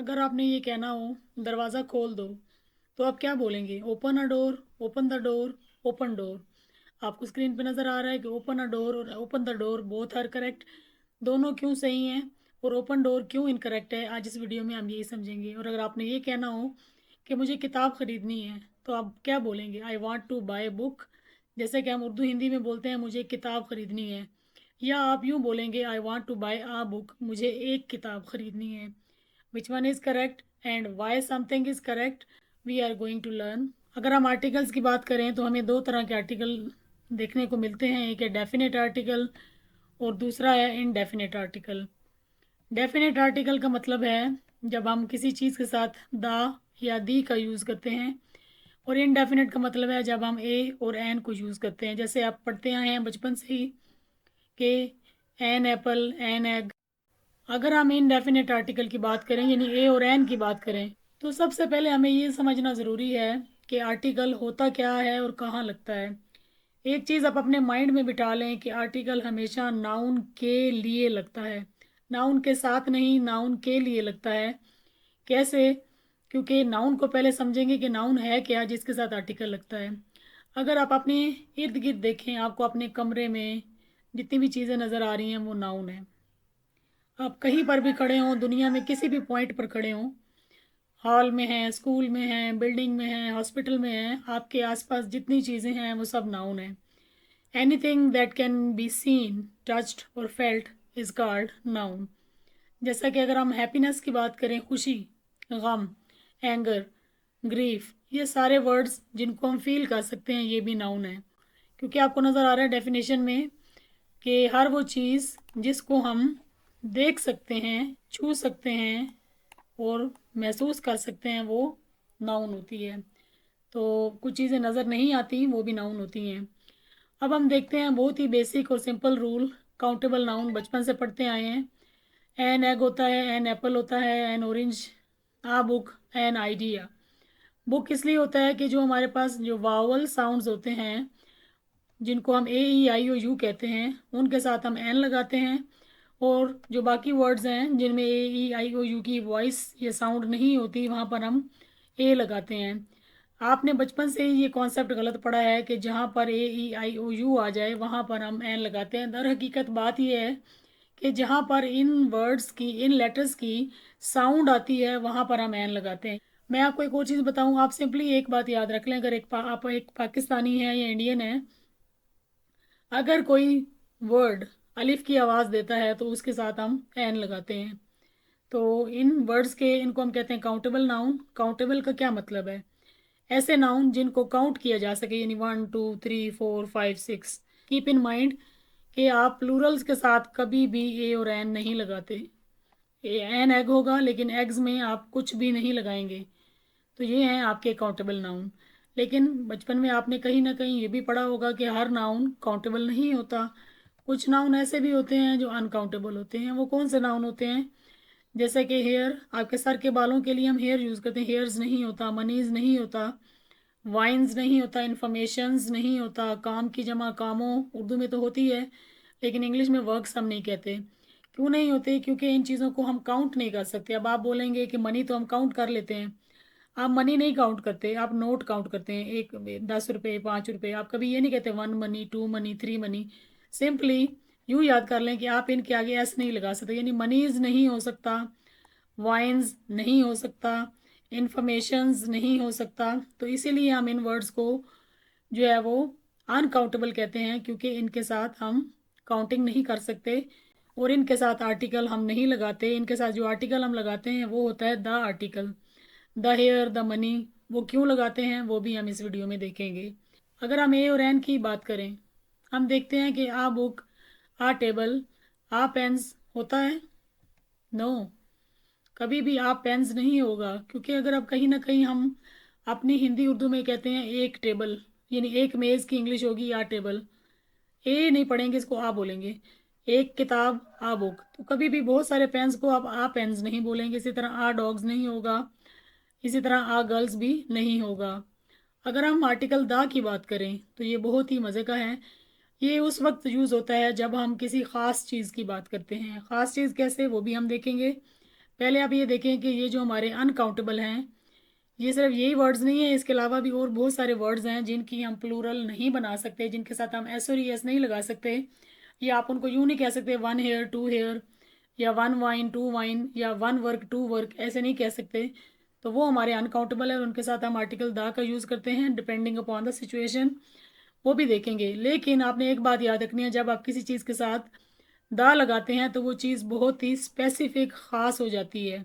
अगर आपने ये कहना हो दरवाज़ा खोल दो, तो आप क्या बोलेंगे? Open a door, open the door, open door. आपको स्क्रीन पे नज़र आ रहा है कि ओपन अ डोर और open the door both are correct. दोनों क्यों सही हैं और ओपन डोर क्यों इनकरेक्ट है, आज इस वीडियो में हम यही समझेंगे। और अगर आपने ये कहना हो कि मुझे किताब ख़रीदनी है, तो आप क्या बोलेंगे? I want to buy book. जैसे कि हम उर्दू हिंदी में बोलते हैं मुझे किताब ख़रीदनी है। या आप यूँ बोलेंगे I want to buy a book, मुझे एक किताब ख़रीदनी है। Which one is correct and why something is correct, we are going to learn. अगर हम आर्टिकल्स की बात करें तो हमें दो तरह के आर्टिकल देखने को मिलते हैं। एक है डेफिनेट आर्टिकल और दूसरा है इनडेफिनेट आर्टिकल। डेफिनेट आर्टिकल का मतलब है जब हम किसी चीज़ के साथ द या दी का यूज़ करते हैं, और इनडेफिनेट का मतलब है जब हम ए और एन को यूज़ करते हैं। जैसे आप पढ़ते आए हैं बचपन से ही कि एन एप्पल, एन एग। अगर हम इनडेफिनेट आर्टिकल की बात करें यानी ए और एन की बात करें, तो सबसे पहले हमें ये समझना ज़रूरी है कि आर्टिकल होता क्या है और कहाँ लगता है। एक चीज़ आप अपने माइंड में बिठा लें कि आर्टिकल हमेशा नाउन के लिए लगता है, नाउन के साथ नहीं, नाउन के लिए लगता है। कैसे? क्योंकि नाउन को पहले समझेंगे कि नाउन है क्या जिसके साथ आर्टिकल लगता है। अगर आप अपने इर्द गिर्द देखें, आपको अपने कमरे में जितनी भी चीज़ें नज़र आ रही हैं वो नाउन है। आप कहीं पर भी खड़े हों, दुनिया में किसी भी पॉइंट पर खड़े हों, हॉल में हैं, स्कूल में हैं, बिल्डिंग में हैं, हॉस्पिटल में हैं, आपके आसपास जितनी चीज़ें हैं वो सब नाउन है। Anything that can be seen, touched और फेल्ट इज़ कॉल्ड नाउन। जैसा कि अगर हम हैप्पीनेस की बात करें, खुशी, गम, एंगर, ग्रीफ, ये सारे वर्ड्स जिनको हम फील कर सकते हैं ये भी नाउन है। क्योंकि आपको नज़र आ रहा है डेफिनेशन में कि हर वो चीज़ जिसको हम देख सकते हैं, छू सकते हैं और महसूस कर सकते हैं वो नाउन होती है। तो कुछ चीज़ें नज़र नहीं आती वो भी नाउन होती हैं। अब हम देखते हैं बहुत ही बेसिक और सिंपल रूल। काउंटेबल नाउन बचपन से पढ़ते आए हैं। एन एग होता है, एन एप्पल होता है, an orange, a book, an idea. Book इसलिए होता है कि जो हमारे पास जो वावल साउंड्स होते हैं जिनको हम ए ई आई ओ यू कहते हैं उनके साथ हम एन लगाते हैं, और जो बाकी वर्ड्स हैं जिनमें ए ई आई ओ यू की वॉइस ये साउंड नहीं होती वहाँ पर हम ए लगाते हैं। आपने बचपन से ही ये कॉन्सेप्ट गलत पढ़ा है कि जहाँ पर ए ई आई ओ यू आ जाए वहाँ पर हम एन लगाते हैं। दर हकीकत बात ये है कि जहाँ पर इन वर्ड्स की, इन लेटर्स की साउंड आती है वहाँ पर हम एन लगाते हैं। मैं आपको एक और चीज़ बताऊँ, आप सिंपली एक बात याद रख लें। अगर आप एक पाकिस्तानी हैं या इंडियन है, अगर कोई वर्ड अलिफ की आवाज़ देता है तो उसके साथ हम एन लगाते हैं। तो इन वर्ड्स के, इनको हम कहते हैं काउंटेबल नाउन। काउंटेबल का क्या मतलब है? ऐसे नाउन जिनको काउंट किया जा सके, यानी 1 2 3 4 5 6। कीप इन माइंड कि आप प्लूरल्स के साथ कभी भी ए और एन नहीं लगाते। एन एग होगा लेकिन एग्स में आप कुछ भी नहीं लगाएंगे। तो ये हैं आपके काउंटेबल नाउन। लेकिन बचपन में आपने कहीं ना कहीं ये भी पढ़ा होगा कि हर नाउन काउंटेबल नहीं होता। कुछ नाउन ऐसे भी होते हैं जो अनकाउंटेबल होते हैं। वो कौन से नाउन होते हैं? जैसे कि हेयर, आपके सर के बालों के लिए हम हेयर यूज़ करते हैं, हेयर्स नहीं होता। मनीज नहीं होता, वाइन्स नहीं होता, इन्फॉर्मेशंस नहीं होता। काम की जमा कामों उर्दू में तो होती है लेकिन इंग्लिश में वर्क्स हम नहीं कहते। क्यों नहीं होते? क्योंकि इन चीज़ों को हम काउंट नहीं कर सकते। अब आप बोलेंगे कि मनी तो हम काउंट कर लेते हैं। आप मनी नहीं काउंट करते, आप नोट काउंट करते हैं। एक 10 रुपये, 5 रुपये। आप कभी ये नहीं कहते 1 मनी, 2 मनी, 3 मनी। सिंपली यूँ याद कर लें कि आप इनके आगे एस नहीं लगा सकते, यानी मनीज नहीं हो सकता, वाइन्स नहीं हो सकता, इंफॉर्मेशंस नहीं हो सकता। तो इसीलिए हम इन वर्ड्स को जो है वो अनकाउंटेबल कहते हैं, क्योंकि इनके साथ हम काउंटिंग नहीं कर सकते और इनके साथ आर्टिकल हम नहीं लगाते। इनके साथ जो आर्टिकल हम लगाते हैं वो होता है the article. The hair, the money, वो क्यों लगाते हैं वो भी हम इस वीडियो में देखेंगे। अगर हम ए और एन की बात करें, हम देखते हैं कि आ बुक, आ टेबल, आ पेन्स होता है? नो, कभी भी आप पेन्स नहीं होगा। क्योंकि अगर अब कहीं ना कहीं हम अपनी हिंदी उर्दू में कहते हैं एक टेबल, यानी एक मेज़ की इंग्लिश होगी आ टेबल। ए नहीं पढ़ेंगे, इसको आ बोलेंगे। एक किताब, आ बुक। तो कभी भी बहुत सारे पेन्स को आप आ पेन्स नहीं बोलेंगे। इसी तरह आ डॉग्स नहीं होगा, इसी तरह आ गर्ल्स भी नहीं होगा। अगर हम आर्टिकल द की बात करें तो ये बहुत ही मज़े का है। ये उस वक्त यूज़ होता है जब हम किसी ख़ास चीज़ की बात करते हैं। ख़ास चीज़ कैसे, वो भी हम देखेंगे। पहले आप ये देखें कि ये जो हमारे अनकाउंटेबल हैं, ये सिर्फ यही वर्ड्स नहीं है, इसके अलावा भी और बहुत सारे वर्ड्स हैं जिनकी हम प्लूरल नहीं बना सकते, जिनके साथ हम एस और एस नहीं लगा सकते, या आप उनको यूँ नहीं कह सकते 1 हेयर 2 हेयर, या 1 वाइन 2 वाइन, या 1 वर्क 2 वर्क, ऐसे नहीं कह सकते। तो वो हमारे अनकाउंटेबल है और उनके साथ हम आर्टिकल दा का यूज़ करते हैं डिपेंडिंग अपॉन द सिचुएशन, वो भी देखेंगे। लेकिन आपने एक बात याद रखनी है, जब आप किसी चीज़ के साथ दा लगाते हैं तो वो चीज़ बहुत ही स्पेसिफिक ख़ास हो जाती है।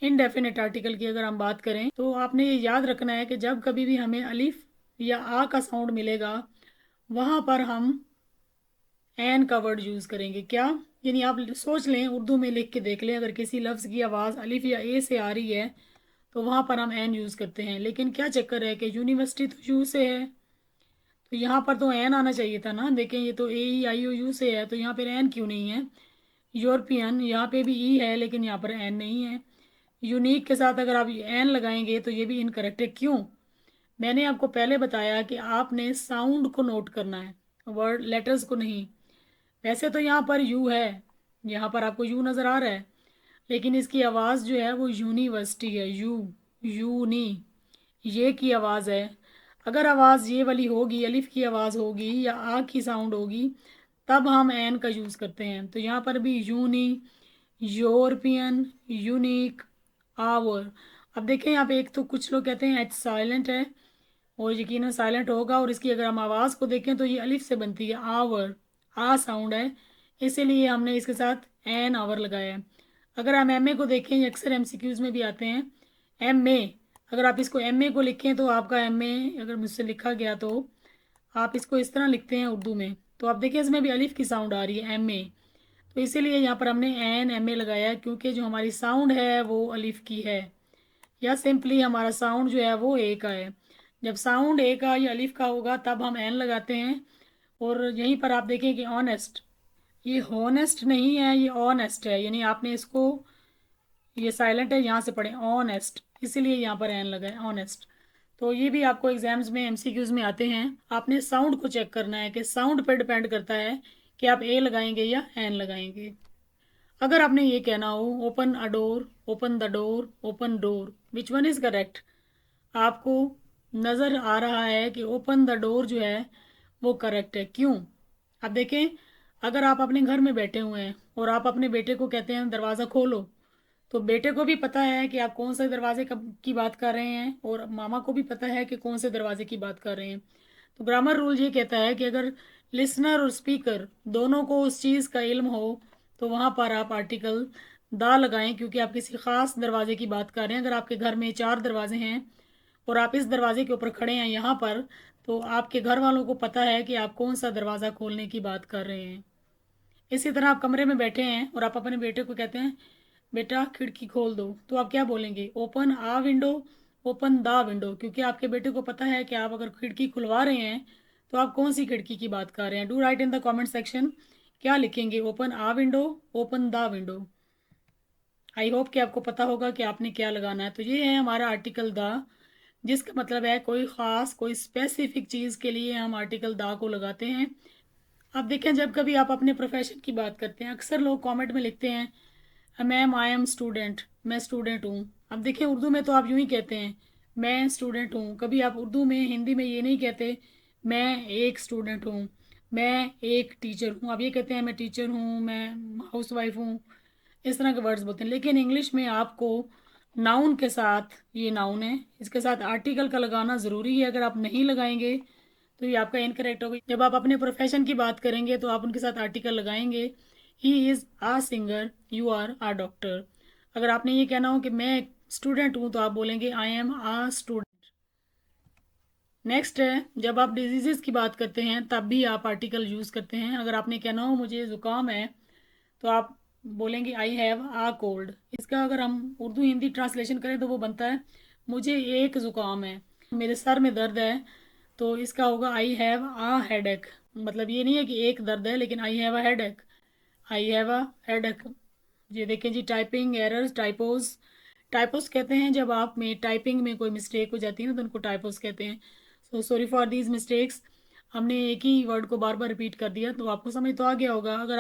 इनडेफिनेट आर्टिकल की अगर हम बात करें तो आपने ये याद रखना है कि जब कभी भी हमें अलिफ या आ का साउंड मिलेगा, वहाँ पर हम एन का वर्ड यूज़ करेंगे। क्या? यानी आप सोच लें, उर्दू में लिख के देख लें, अगर किसी लफ्ज़ की आवाज़ अलिफ या ए से आ रही है तो वहाँ पर हम एन यूज़ करते हैं। लेकिन क्या चक्कर है कि यूनिवर्सिटी तो यू से है, तो यहाँ पर तो एन आना चाहिए था ना। देखें, ये तो ए ई आई ओ यू से है, तो यहाँ पर एन क्यों नहीं है? यूरोपियन, यहाँ पे भी ई है लेकिन यहाँ पर एन नहीं है। यूनिक के साथ अगर आप एन लगाएंगे तो ये भी इनकरेक्ट है। क्यों? मैंने आपको पहले बताया कि आपने साउंड को नोट करना है, वर्ड लेटर्स को नहीं। वैसे तो यहाँ पर यू है, यहाँ पर आपको यू नज़र आ रहा है, लेकिन इसकी आवाज़ जो है वो यूनिवर्सिटी है, यू, यूनी, ये की आवाज़ है। अगर आवाज़ ये वाली होगी, अलिफ की आवाज़ होगी या आ की साउंड होगी, तब हम एन का यूज़ करते हैं। तो यहाँ पर भी यूनी, यूरोपियन, यूनिक, आवर। अब देखें यहाँ पे, एक तो कुछ लोग कहते हैं एच साइलेंट है, और यकीनन साइलेंट होगा, और इसकी अगर हम आवाज़ को देखें तो ये अलिफ से बनती है, आवर, आ साउंड है, इसीलिए हमने इसके साथ एन आवर लगाया है। अगर हम एम ए को देखें, ये अक्सर एमसीक्यूज़ में भी आते हैं, एम ए, अगर आप इसको एम ए को लिखें तो आपका एम ए अगर मुझसे लिखा गया तो आप इसको इस तरह लिखते हैं उर्दू में, तो आप देखिए इसमें भी अलिफ की साउंड आ रही है, एम ए। तो इसीलिए यहाँ पर हमने एन एम ए लगाया है, क्योंकि जो हमारी साउंड है वो अलिफ की है, या सिंपली हमारा साउंड जो है वो ए का है। जब साउंड ए का या अलिफ का होगा तब हम एन लगाते हैं। और यहीं पर आप देखें कि ऑनेस्ट, ये हॉनेस्ट नहीं है, ये ऑनेस्ट है, यानी आपने इसको, ये साइलेंट है, यहाँ से पढ़ें ऑनेस्ट, इसीलिए यहाँ पर एन लगा है, ऑनेस्ट। तो ये भी आपको एग्जाम्स में एमसीक्यूज में आते हैं। आपने साउंड को चेक करना है कि साउंड पर डिपेंड करता है कि आप ए लगाएंगे या एन लगाएंगे। अगर आपने ये कहना हो open a door, open the door, open door, which one is correct? आपको नज़र आ रहा है कि ओपन द डोर जो है वो करेक्ट है। क्यों? अब देखें, अगर आप अपने घर में बैठे हुए हैं और आप अपने बेटे को कहते हैं दरवाज़ा खोलो, तो बेटे को भी पता है कि आप कौन से दरवाजे की बात कर रहे हैं, और मामा को भी पता है कि कौन से दरवाजे की बात कर रहे हैं। तो ग्रामर रूल ये कहता है कि अगर लिसनर और स्पीकर दोनों को उस चीज़ का इल्म हो तो वहाँ पर आप आर्टिकल दा लगाएं, क्योंकि आप किसी ख़ास दरवाजे की बात कर रहे हैं। अगर आपके घर में 4 दरवाजे हैं और आप इस दरवाजे के ऊपर खड़े हैं यहाँ पर, तो आपके घर वालों को पता है कि आप कौन सा दरवाज़ा खोलने की बात कर रहे हैं। इसी तरह आप कमरे में बैठे हैं और आप अपने बेटे को कहते हैं बेटा खिड़की खोल दो, तो आप क्या बोलेंगे? Open a window, open the window, क्योंकि आपके बेटे को पता है कि आप अगर खिड़की खुलवा रहे हैं तो आप कौन सी खिड़की की बात कर रहे हैं। Do write in the comment section, क्या लिखेंगे? Open a window, open the window. I hope कि आपको पता होगा कि आपने क्या लगाना है। तो ये है हमारा आर्टिकल द, जिसका मतलब है कोई ख़ास, कोई स्पेसिफिक चीज़ के लिए हम आर्टिकल द को लगाते हैं। अब देखें, जब कभी आप अपने प्रोफेशन की बात करते हैं, अक्सर लोग कमेंट में लिखते हैं मैम आई एम स्टूडेंट, मैं स्टूडेंट हूँ। अब देखिए, उर्दू में तो आप यूँ ही कहते हैं मैं स्टूडेंट हूँ, कभी आप उर्दू में, हिंदी में ये नहीं कहते मैं एक स्टूडेंट हूँ, मैं एक टीचर हूँ। आप ये कहते हैं मैं टीचर हूँ, मैं हाउस वाइफ हूँ, इस तरह के वर्ड्स बोलते हैं। लेकिन इंग्लिश में आपको नाउन के साथ, ये नाउन है, इसके साथ आर्टिकल का लगाना ज़रूरी है। अगर आप नहीं लगाएंगे तो ये आपका इनकरेक्ट होगा। जब आप अपने प्रोफेशन की बात करेंगे तो आप उनके साथ आर्टिकल लगाएंगे। He is a singer, you are a doctor. अगर आपने ये कहना हो कि मैं स्टूडेंट हूँ तो आप बोलेंगे I am a student. Next है, जब आप डिजीज़ की बात करते हैं तब भी आप आर्टिकल यूज़ करते हैं। अगर आपने कहना हो मुझे ज़ुकाम है तो आप बोलेंगे आई हैव आ कोल्ड। इसका अगर हम उर्दू हिंदी ट्रांसलेशन करें तो वो बनता है मुझे एक ज़ुकाम है, मेरे सर में दर्द है, तो इसका होगा आई हैव आ हेडेक। मतलब ये नहीं है कि एक दर्द है, लेकिन I have a headache, I have a headache. ये देखें जी, टाइपिंग एरर्स, टाइपोज। टाइपोस कहते हैं जब आप में टाइपिंग में कोई मिस्टेक हो जाती है ना, तो उनको टाइपोस कहते हैं। So sorry for these mistakes. हमने एक ही वर्ड को बार बार रिपीट कर दिया, तो आपको समझ तो आ गया होगा। अगर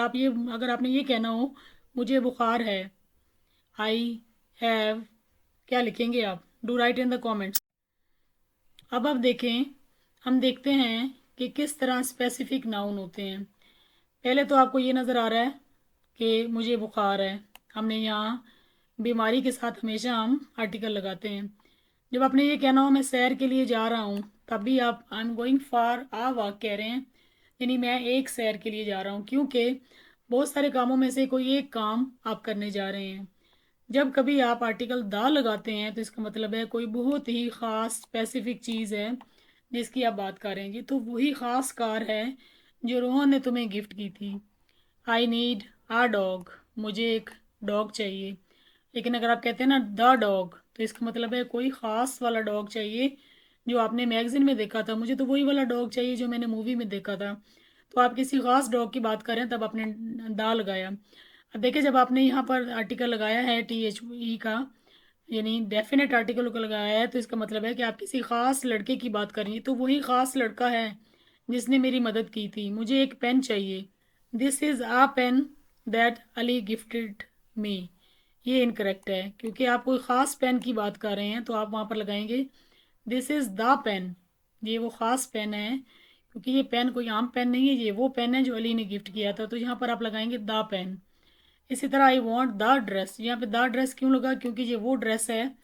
आपने ये कहना हो मुझे बुखार है, आई हैव, क्या लिखेंगे आप? Do write in the comments. अब आप देखें, हम देखते हैं कि किस तरह स्पेसिफिक नाउन होते हैं। पहले तो आपको ये नज़र आ रहा है कि मुझे बुखार है। हमने यहाँ बीमारी के साथ हमेशा हम आर्टिकल लगाते हैं। जब आपने ये कहना हो मैं सैर के लिए जा रहा हूँ, तब भी आप I am going for uh walk कह रहे हैं, यानी मैं एक सैर के लिए जा रहा हूँ, क्योंकि बहुत सारे कामों में से कोई एक काम आप करने जा रहे हैं। जब कभी आप आर्टिकल दा लगाते हैं तो इसका मतलब है कोई बहुत ही ख़ास स्पेसिफिक चीज़ है जिसकी आप बात कर रहे हैं। ये तो वही ख़ास कार है जो रोहन ने तुम्हें गिफ्ट की थी। आई नीड आ डॉग, मुझे एक डॉग चाहिए। लेकिन अगर आप कहते हैं ना द डॉग, तो इसका मतलब है कोई ख़ास वाला डॉग चाहिए जो आपने मैगज़ीन में देखा था। मुझे तो वही वाला डॉग चाहिए जो मैंने मूवी में देखा था। तो आप किसी ख़ास डॉग की बात कर रहे हैं, तब आपने दा लगाया। अब देखिए, जब आपने यहाँ पर आर्टिकल लगाया है THE का, यानी डेफिनेट आर्टिकल को लगाया है, तो इसका मतलब है कि आप किसी ख़ास लड़के की बात कर रही हैं। तो वही ख़ास लड़का है जिसने मेरी मदद की थी। मुझे एक पेन चाहिए। This is a pen that Ali gifted me. ये इनकरेक्ट है, क्योंकि आप कोई ख़ास पेन की बात कर रहे हैं तो आप वहाँ पर लगाएंगे दिस इज़ द पेन। ये वो ख़ास पेन है, क्योंकि ये पेन कोई आम पेन नहीं है, ये वो पेन है जो अली ने गिफ्ट किया था। तो यहाँ पर आप लगाएंगे द पेन। इसी तरह आई वॉन्ट द ड्रेस, यहाँ पे द ड्रेस क्यों लगा? क्योंकि ये वो ड्रेस है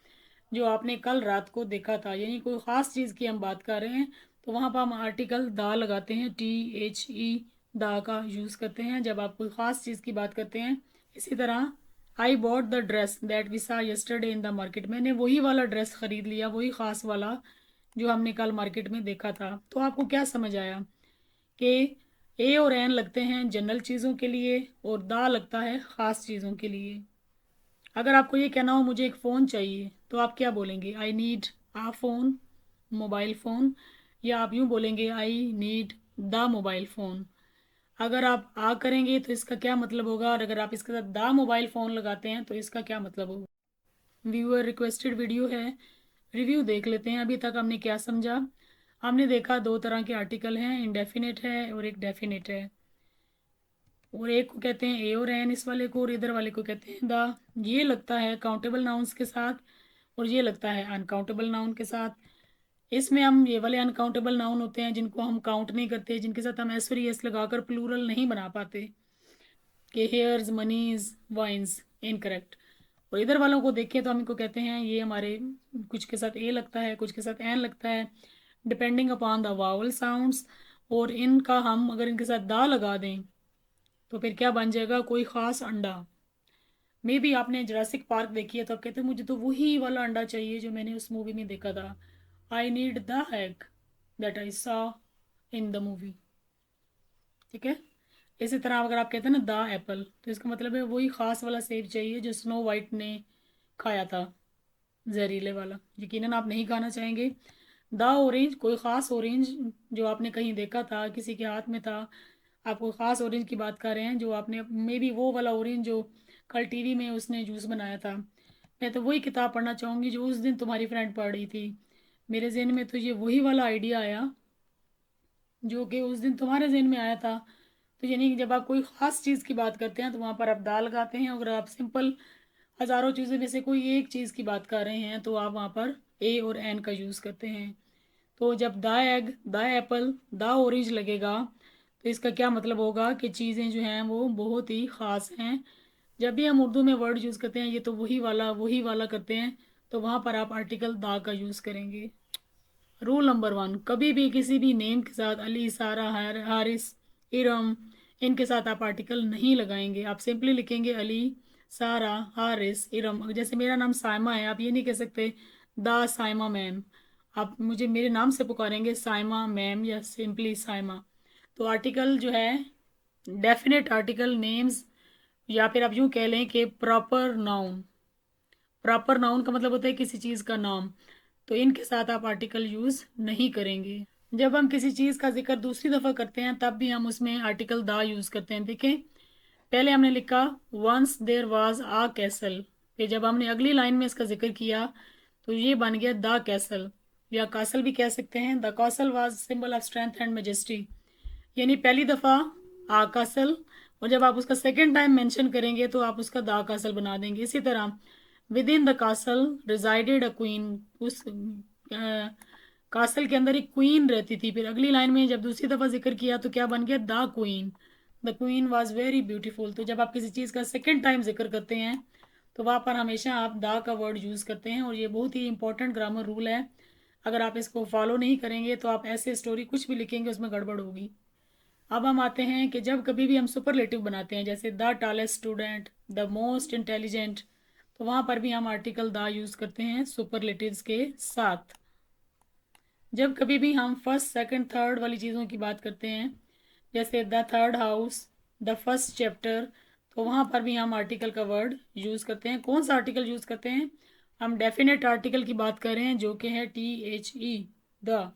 जो आपने कल रात को देखा था, यानी कोई ख़ास चीज़ की हम बात कर रहे हैं। तो वहाँ पर हम आर्टिकल द लगाते हैं, THE, द का यूज़ करते हैं जब आप कोई ख़ास चीज़ की बात करते हैं। इसी तरह I bought the dress that we saw yesterday in the market, मैंने वही वाला ड्रेस ख़रीद लिया, वही ख़ास वाला जो हमने कल मार्केट में देखा था। तो आपको क्या समझ आया कि ए और एन लगते हैं जनरल चीज़ों के लिए और दा लगता है ख़ास चीज़ों के लिए। अगर आपको ये कहना हो मुझे एक फ़ोन चाहिए, तो आप क्या बोलेंगे? I need a phone, mobile phone, या आप यूँ बोलेंगे I need the mobile phone. अगर आप आ करेंगे तो इसका क्या मतलब होगा, और अगर आप इसके साथ द मोबाइल फ़ोन लगाते हैं तो इसका क्या मतलब होगा? व्यूअर रिक्वेस्टेड वीडियो है, रिव्यू देख लेते हैं। अभी तक हमने क्या समझा? हमने देखा दो तरह के आर्टिकल हैं, इंडेफिनिट है और एक डेफिनिट है। और एक को कहते हैं ए और एन, इस वाले को, और इधर वाले को कहते हैं द। ये लगता है काउंटेबल नाउन्स के साथ और ये लगता है अनकाउंटेबल नाउन के साथ। इसमें हम ये वाले अनकाउंटेबल नाउन होते हैं जिनको हम काउंट नहीं करते, जिनके साथ हम एस और एस लगाकर प्लूरल नहीं बना पाते, कि हेयर्स, मनीज, वाइन्स, इनकरेक्ट। और इधर वालों को देखें तो हम इनको कहते हैं, ये हमारे कुछ के साथ ए लगता है, कुछ के साथ एन लगता है, depending upon the vowel sounds. और इनका हम अगर इनके साथ दा लगा दें तो फिर क्या बन जाएगा? कोई ख़ास अंडा। मे बी आपने जुरासिक पार्क देखी है तो आप कहते हैं मुझे तो वही वाला अंडा चाहिए जो मैंने उस मूवी में देखा था। आई need the egg that I saw in the movie. ठीक है। इसी तरह अगर आप कहते हैं ना द एप्पल, तो इसका मतलब है वही ख़ास वाला सेब चाहिए जो स्नो वाइट ने खाया था, जहरीले वाला। यकीनन आप नहीं खाना चाहेंगे। द ऑरेंज, कोई ख़ास ऑरेंज जो आपने कहीं देखा था, किसी के हाथ में था। आप कोई ख़ास ऑरेंज की बात कर रहे हैं जो आपने, मे बी वो वाला ऑरेंज जो कल टीवी में उसने जूस बनाया था। मैं तो वही किताब पढ़ना चाहूँगी जो उस दिन तुम्हारी फ्रेंड पढ़ रही थी। मेरे जहन में तो ये वही वाला आइडिया आया जो कि उस दिन तुम्हारे जहन में आया था। तो यानी कि जब आप कोई ख़ास चीज़ की बात करते हैं तो वहाँ पर आप दाल लगाते हैं। अगर आप सिंपल हज़ारों चीज़ों में से कोई एक चीज़ की बात कर रहे हैं तो आप वहाँ पर ए और एन का यूज़ करते हैं। तो जब the egg, the Apple, the orange लगेगा तो इसका क्या मतलब होगा कि चीज़ें जो हैं वो बहुत ही ख़ास हैं। जब भी हम उर्दू में वर्ड यूज़ करते हैं ये तो वही वाला करते हैं, तो वहाँ पर आप आर्टिकल दा का यूज़ करेंगे। रूल नंबर 1, कभी भी किसी भी नेम के साथ अली, सारा, हारिस, इरम, इनके साथ आप आर्टिकल नहीं लगाएंगे। आप सिंपली लिखेंगे अली, सारा, हारिस, इरम। जैसे मेरा नाम साइमा है, आप ये नहीं कह सकते द साइमा मैम। आप मुझे मेरे नाम से पुकारेंगे साइमा मैम या सिंपली साइमा। तो आर्टिकल जो है डेफिनेट आर्टिकल नेम्स, या फिर आप यूँ कह लें कि प्रॉपर नाउन। प्रॉपर नाउन का मतलब होता है किसी चीज़ का नाम, तो इनके साथ आप आर्टिकल यूज़ नहीं करेंगे। जब हम किसी चीज़ का जिक्र दूसरी दफ़ा करते हैं तब भी हम उसमें आर्टिकल दा यूज़ करते हैं। देखें, पहले हमने लिखा once there was a castle, फिर जब हमने अगली लाइन में इसका जिक्र किया तो ये बन गया द कैसल, या कासल भी कह सकते हैं। The castle was symbol of strength and majesty, यानी पहली दफ़ा आ कासल, और जब आप उसका सेकेंड टाइम मेंशन करेंगे तो आप उसका दा कासल बना देंगे। इसी तरह with in the castle resided a queen, उस कासल के अंदर एक क्वीन रहती थी। फिर अगली लाइन में जब दूसरी दफ़ा जिक्र किया तो क्या बन गया, the queen. The queen was very beautiful. तो जब आप किसी चीज़ का सेकेंड टाइम जिक्र करते हैं तो वहाँ पर हमेशा आप द का वर्ड यूज़ करते हैं, और ये बहुत ही इंपॉर्टेंट ग्रामर रूल है। अगर आप इसको फॉलो नहीं करेंगे तो आप ऐसे स्टोरी कुछ भी लिखेंगे उसमें गड़बड़ होगी। अब हम आते हैं कि जब कभी भी हम सुपरलेटिव बनाते हैं, जैसे the tallest student, the most intelligent, तो वहाँ पर भी हम आर्टिकल द यूज़ करते हैं सुपरलेटिव्स के साथ। जब कभी भी हम फर्स्ट सेकंड थर्ड वाली चीज़ों की बात करते हैं, जैसे the third house, the first chapter, तो वहाँ पर भी हम आर्टिकल का वर्ड यूज़ करते हैं। कौन सा आर्टिकल यूज़ करते हैं, हम डेफिनेट आर्टिकल की बात कर रहे हैं जो कि है THE, द।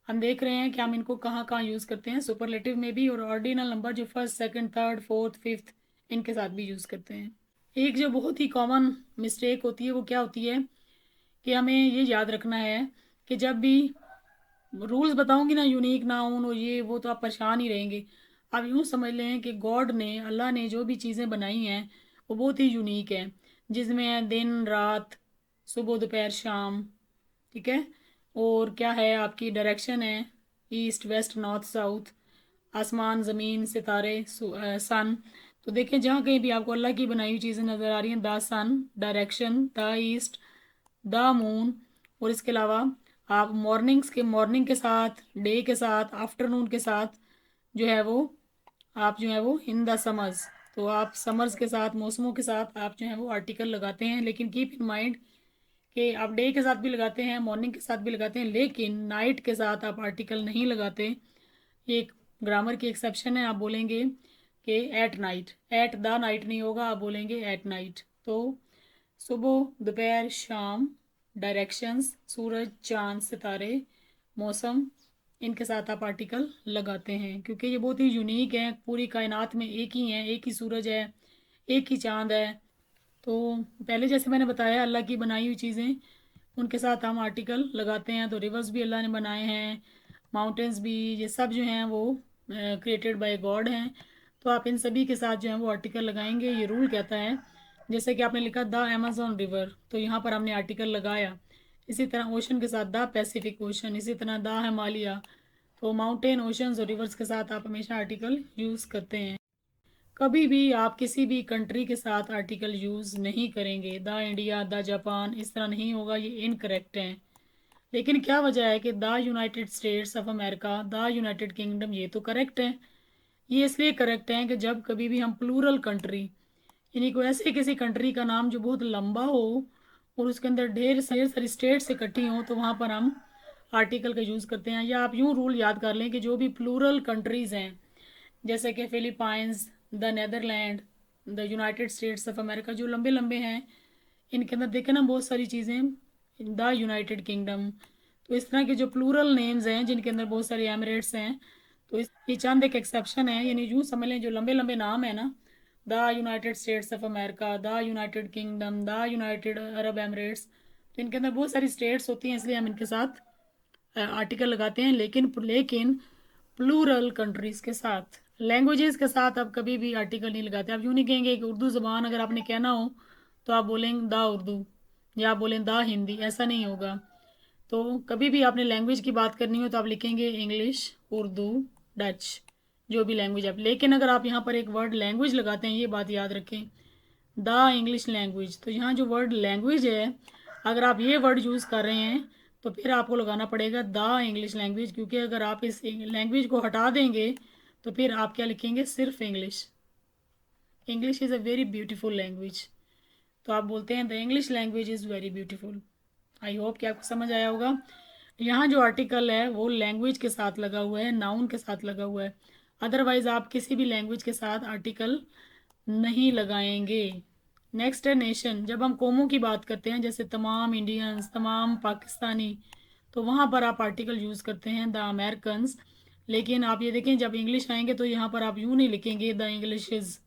हम देख रहे हैं कि हम इनको कहाँ कहाँ यूज़ करते हैं, सुपरलेटिव में भी, और ऑर्डिनल नंबर जो first second third fourth fifth इनके साथ भी यूज़ करते हैं। एक जो बहुत ही कॉमन मिस्टेक होती है वो क्या होती है कि हमें ये याद रखना है कि जब भी रूल्स बताऊंगी ना, यूनिक नाउन और ये वो, तो आप परेशान ही रहेंगे। आप यूँ समझ लें कि गॉड ने, अल्लाह ने जो भी चीज़ें बनाई हैं वो बहुत ही यूनिक है, जिसमें है दिन रात, सुबह दोपहर शाम, ठीक है। और क्या है, आपकी डायरेक्शन है ईस्ट वेस्ट नॉर्थ साउथ, आसमान ज़मीन सितारे सन। तो देखें जहाँ कहीं भी आपको अल्लाह की बनाई हुई चीज़ें नज़र आ रही हैं, the sun, direction, the east, the moon, और इसके अलावा आप मॉर्निंग के साथ, डे के साथ, आफ्टरनून के साथ जो है वो, आप जो है वो इन द समर्स, तो आप समर्स के साथ, मौसमों के साथ आप जो है वो आर्टिकल लगाते हैं। लेकिन कीप इन माइंड कि आप डे के साथ भी लगाते हैं, मॉर्निंग के साथ भी लगाते हैं, लेकिन नाइट के साथ आप आर्टिकल नहीं लगाते। ये एक ग्रामर की एक्सेप्शन है। आप बोलेंगे कि at night, at the night नहीं होगा, आप बोलेंगे एट नाइट। तो सुबह दोपहर शाम, डायरेक्शंस, सूरज चांद सितारे, मौसम, इनके साथ आप आर्टिकल लगाते हैं, क्योंकि ये बहुत ही यूनिक है। पूरी कायनात में एक ही है, एक ही सूरज है, एक ही चांद है। तो पहले जैसे मैंने बताया, अल्लाह की बनाई हुई चीज़ें, उनके साथ हम आर्टिकल लगाते हैं। तो रिवर्स भी अल्लाह ने बनाए हैं, माउंटेन्स भी, ये सब जो हैं वो क्रिएटेड बाय गॉड हैं। तो आप इन सभी के साथ जो है वो आर्टिकल लगाएंगे। ये रूल कहता है, जैसे कि आपने लिखा द अमेजोन रिवर, तो यहाँ पर हमने आर्टिकल लगाया। इसी तरह ओशन के साथ द पैसिफिक ओशन, इसी तरह द हिमालय। तो माउंटेन, ओशंस और रिवर्स के साथ आप हमेशा आर्टिकल यूज़ करते हैं। कभी भी आप किसी भी कंट्री के साथ आर्टिकल यूज़ नहीं करेंगे, द इंडिया, द जापान, इस तरह नहीं होगा, ये इनकरेक्ट है। लेकिन क्या वजह है कि the United states of America, the United kingdom, ये तो करेक्ट है। ये इसलिए करेक्ट है कि जब कभी भी हम प्लूरल कंट्री, यानी कोई ऐसे किसी कंट्री का नाम जो बहुत लंबा हो और उसके अंदर ढेर सारी स्टेट्स इकट्ठी हों, तो वहाँ पर हम आर्टिकल का यूज़ करते हैं। या आप यूँ रूल याद कर लें कि जो भी प्लूरल कंट्रीज़ हैं, जैसे कि Philippines, the Netherland, the United states of America, जो लंबे लंबे हैं, इनके अंदर देखें ना बहुत सारी चीज़ें, द यूनाइटेड किंगडम। तो इस तरह के जो प्लूरल नेम्स हैं जिनके अंदर बहुत सारे एमिरेट्स हैं, तो ये चंद एक एक्सेप्शन है। यानी यूँ समझ लें, जो लंबे लंबे नाम है ना, the United states of America, the United kingdom, the United Arab Emirates, तो इनके अंदर बहुत सारी स्टेट्स होती हैं, इसलिए हम इनके साथ आर्टिकल लगाते हैं। लेकिन लेकिन प्लूरल कंट्रीज़ के साथ, लैंग्वेजेस के साथ आप कभी भी आर्टिकल नहीं लगाते। आप यूँ नहीं कहेंगे कि उर्दू ज़बान अगर आपने कहना हो तो आप बोलेंगे द उर्दू, या आप बोलें द हिंदी, ऐसा नहीं होगा। तो कभी भी आपने लैंग्वेज की बात करनी हो तो आप लिखेंगे इंग्लिश, उर्दू, डच, जो भी लैंग्वेज आप। लेकिन अगर आप यहाँ पर एक वर्ड लैंग्वेज लगाते हैं, ये बात याद रखें, द इंग्लिश लैंग्वेज, तो यहाँ जो वर्ड लैंग्वेज है, अगर आप ये वर्ड यूज़ कर रहे हैं तो फिर आपको लगाना पड़ेगा द इंग्लिश लैंग्वेज, क्योंकि अगर आप इस लैंग्वेज को हटा देंगे तो फिर आप क्या लिखेंगे, सिर्फ English. English is a very beautiful language. तो आप बोलते हैं the English language is very beautiful. I hope कि आपको समझ आया होगा। यहाँ जो आर्टिकल है वो लैंग्वेज के साथ लगा हुआ है, नाउन के साथ लगा हुआ है। अदरवाइज़ आप किसी भी लैंग्वेज के साथ आर्टिकल नहीं लगाएंगे। नेक्स्ट है नेशन। जब हम कौमों की बात करते हैं, जैसे तमाम इंडियंस, तमाम पाकिस्तानी, तो वहाँ पर आप आर्टिकल यूज़ करते हैं द अमेरिकन्स। लेकिन आप ये देखें, जब इंग्लिश आएंगे तो यहाँ पर आप यूँ नहीं लिखेंगे द इंग्लिशेज़,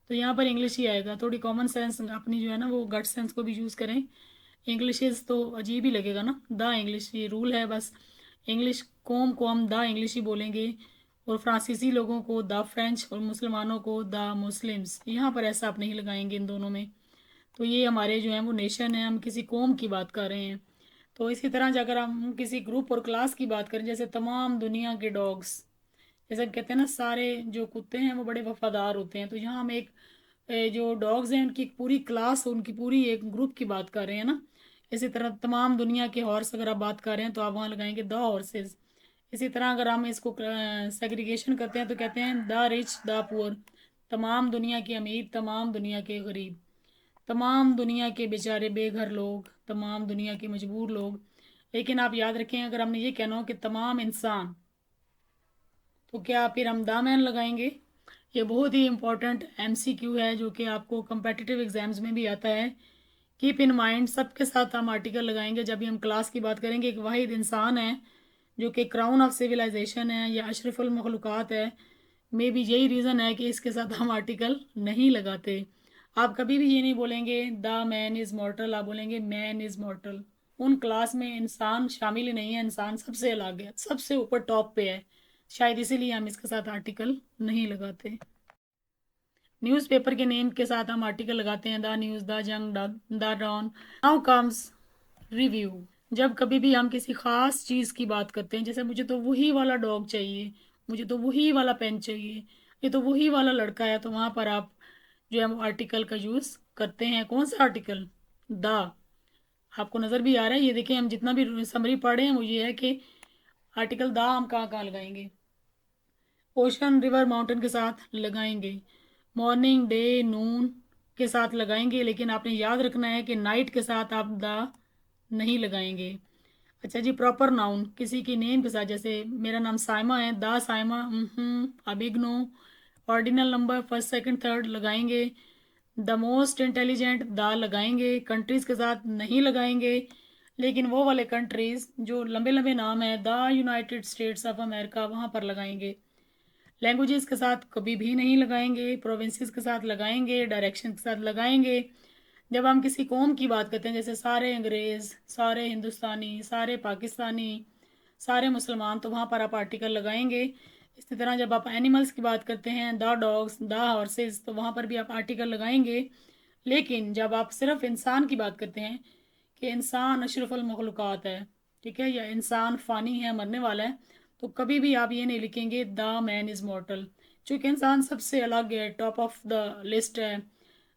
तो यहाँ पर इंग्लिश ही आएगा। थोड़ी कॉमन सेंस अपनी जो है ना वो गट सेंस को भी यूज़ करें। इंग्लिशेज़ तो अजीब ही लगेगा ना, द इंग्लिश, ये रूल है बस। इंग्लिश कौम को हम द इंग्लिश ही बोलेंगे, और फ्रांसीसी लोगों को द फ्रेंच, और मुसलमानों को द मुस्लिम्स। यहाँ पर ऐसा आप नहीं लगाएंगे इन दोनों में। तो ये हमारे जो हैं वो नेशन है, हम किसी कौम की बात कर रहे हैं। तो इसी तरह अगर हम किसी ग्रुप और क्लास की बात करें, जैसे तमाम दुनिया के डॉग्स, जैसे कहते हैं ना सारे जो कुत्ते हैं वो बड़े वफादार होते हैं, तो यहाँ हम एक जो डॉग्स हैं उनकी एक पूरी क्लास, उनकी पूरी एक ग्रुप की बात कर रहे हैं ना। इसी तरह तमाम दुनिया के हॉर्स अगर आप बात कर रहे हैं तो आप वहाँ लगाएंगे द हॉर्सेस। इसी तरह अगर हम इसको सेग्रीगेशन करते हैं तो कहते हैं द रिच द पुअर, तमाम दुनिया के अमीर, तमाम दुनिया के गरीब, तमाम दुनिया के बेचारे बेघर लोग, तमाम दुनिया के मजबूर लोग। लेकिन आप याद रखें अगर हमने ये कहना हो कि तमाम इंसान, तो क्या फिर हम द मैन लगाएंगे? ये बहुत ही इंपॉर्टेंट एमसीक्यू है जो कि आपको कम्पेटिटिव एग्जाम्स में भी आता है। कीप इन माइंड, सबके साथ हम आर्टिकल लगाएंगे जब भी हम क्लास की बात करेंगे। एक वाहिद इंसान है जो कि क्राउन ऑफ सिविलाइजेशन है या अशरफुल मखलूक़ात है, मे बी यही रीज़न है कि इसके साथ हम आर्टिकल नहीं लगाते। आप कभी भी ये नहीं बोलेंगे द मैन इज़ मॉर्टल, आप बोलेंगे मैन इज़ मॉर्टल। उन क्लास में इंसान शामिल ही नहीं है, इंसान सबसे अलग है, सबसे ऊपर टॉप पे है, शायद इसीलिए हम इसके साथ आर्टिकल नहीं लगाते। न्यूज़पेपर के नेम के साथ हम आर्टिकल लगाते हैं, the news, the Jang, the Dawn. Now comes review. जब कभी भी हम किसी ख़ास चीज़ की बात करते हैं, जैसे मुझे तो वही वाला डॉग चाहिए, मुझे तो वही वाला पेन चाहिए, ये तो वही वाला लड़का है, तो वहाँ पर आप जो है वो आर्टिकल का यूज़ करते हैं। कौन सा आर्टिकल? द। आपको नज़र भी आ रहा है, ये देखें हम जितना भी समरी पढ़े हैं वो ये है कि आर्टिकल द हम कहाँ कहाँ लगाएंगे। ओशन, रिवर, माउंटेन के साथ लगाएंगे, मॉर्निंग, डे, नून के साथ लगाएंगे, लेकिन आपने याद रखना है कि नाइट के साथ आप द नहीं लगाएंगे। अच्छा जी, प्रॉपर नाउन किसी की नेम के साथ, जैसे मेरा नाम साइमा है, द साइमा, अबिगनो। Ordinal number first second third लगाएंगे। द मोस्ट इंटेलिजेंट द लगाएंगे, कंट्रीज़ के साथ नहीं लगाएंगे, लेकिन वो वाले कंट्रीज़ जो लंबे लंबे नाम है, the United states of America, वहाँ पर लगाएंगे। लैंग्वेजेस के साथ कभी भी नहीं लगाएंगे, प्रोविंसेस के साथ लगाएंगे, डायरेक्शन के साथ लगाएंगे। जब हम किसी कौम की बात करते हैं, जैसे सारे अंग्रेज़, सारे हिंदुस्तानी, सारे पाकिस्तानी, सारे मुसलमान, तो वहाँ पर आप आर्टिकल लगाएंगे। इसी तरह जब आप एनिमल्स की बात करते हैं, द डॉग्स, द हॉर्सेस, तो वहाँ पर भी आप आर्टिकल लगाएंगे। लेकिन जब आप सिर्फ इंसान की बात करते हैं कि इंसान अशरफुल मखलूक़ात है, ठीक है, या इंसान फ़ानी है, मरने वाला है, तो कभी भी आप ये नहीं लिखेंगे द मैन इज़ मॉर्टल। चूँकि इंसान सबसे अलग है, टॉप ऑफ द लिस्ट है,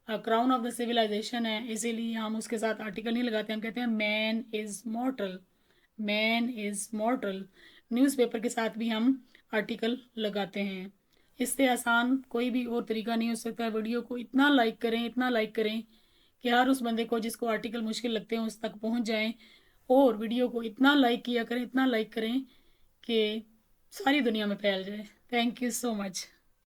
क्राउन ऑफ द सिविलाइजेशन है, इसीलिए हम उसके साथ आर्टिकल नहीं लगाते, हम कहते हैं man is मॉर्टल, man is मॉर्टल। Newspaper के साथ भी हम आर्टिकल लगाते हैं। इससे आसान कोई भी और तरीका नहीं हो सकता। वीडियो को इतना लाइक करें, इतना लाइक करें कि हर उस बंदे को जिसको आर्टिकल मुश्किल लगते हैं उस तक पहुंच जाएं। और वीडियो को इतना लाइक किया करें, इतना लाइक करें कि सारी दुनिया में फैल जाए। Thank you so much.